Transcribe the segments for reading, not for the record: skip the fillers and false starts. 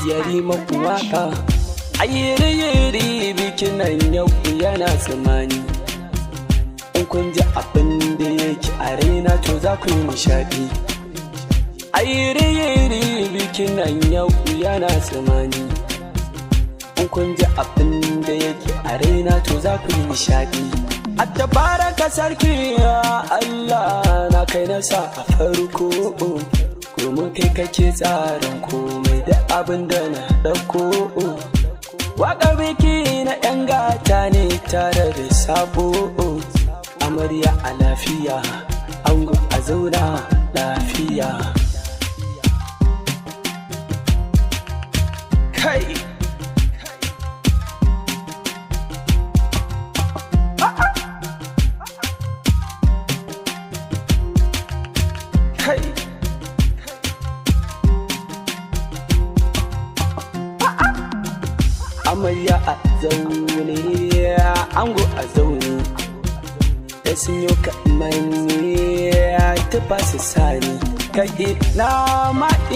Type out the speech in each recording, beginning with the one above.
Yarima waka ayyiri bikin nan yau yana tsammani. In kun ji abin da yake a raina to za ku yi nishaɗi. Ayyiri bikin nan yau yana tsammani. In kun ji abin da yake a raina to za ku yi nishaɗi. Attabaraka sarki Allah na kai nasa a farko, domin kai kake tsarin komai da abin da na ɗauko. Waƙar biki na 'yan gata ne tare da sabo. Amarya a lafiya, ango a zauna lafiya. Kai! Kai! Amarya a zaune, ango a zaune, da sun yi kamanni ta fasa sani. Kai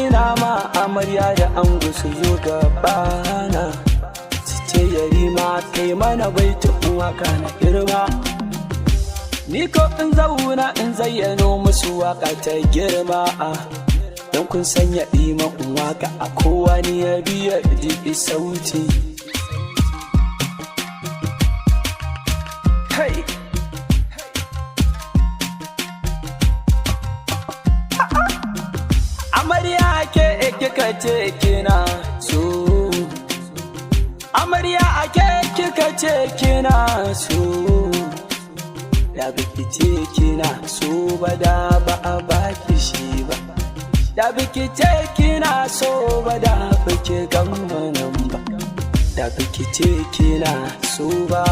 ina ma amarya da ango su zo gabana, su ce Yarima kai mana baitin waka na girma. Ni ko in zauna in zayyano musu waka ta girma, don kun sanya ɗima waka a kowa ni ya biya ji sauti. Hey! Amarya ke kika ce kina so, amarya ake kika ce kina so. Da biki ce kina so ba da ba a baki shi ba. Da biki ce kina so ba da biki gama nan ba. Da biki ce kina so ba.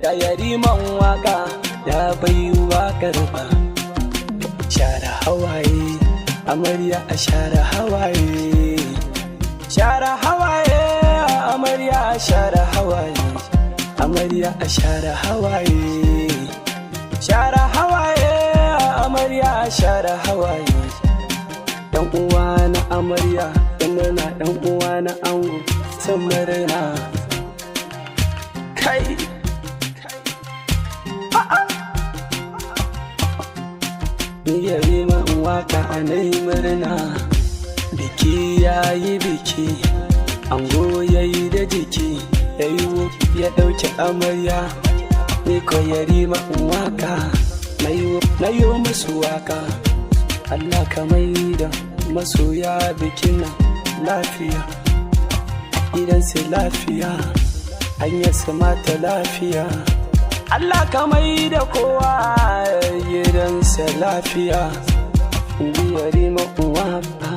Da Yariman waka da bai wakar ba. Share hawaye, amarya a share hawaye. Share hawaye, amarya a share hawaye. Amarya a share hawaye. Share hawaye, amarya a share hawaye. Dan uwa na amarya, dan uwa na ango, sun murna. Kai! Ni Yarima waka a nai murna. Biki yayi biki, ango yayi da jiki, ya ɗauki amarya. Ni ko Yarima waka na yi musu waka. Allah ka maida masoya bikin nan lafiya, gidansu lafiya, hanyarsu mata lafiya. Allah ka maida kowa gidansa lafiya. Yarima waka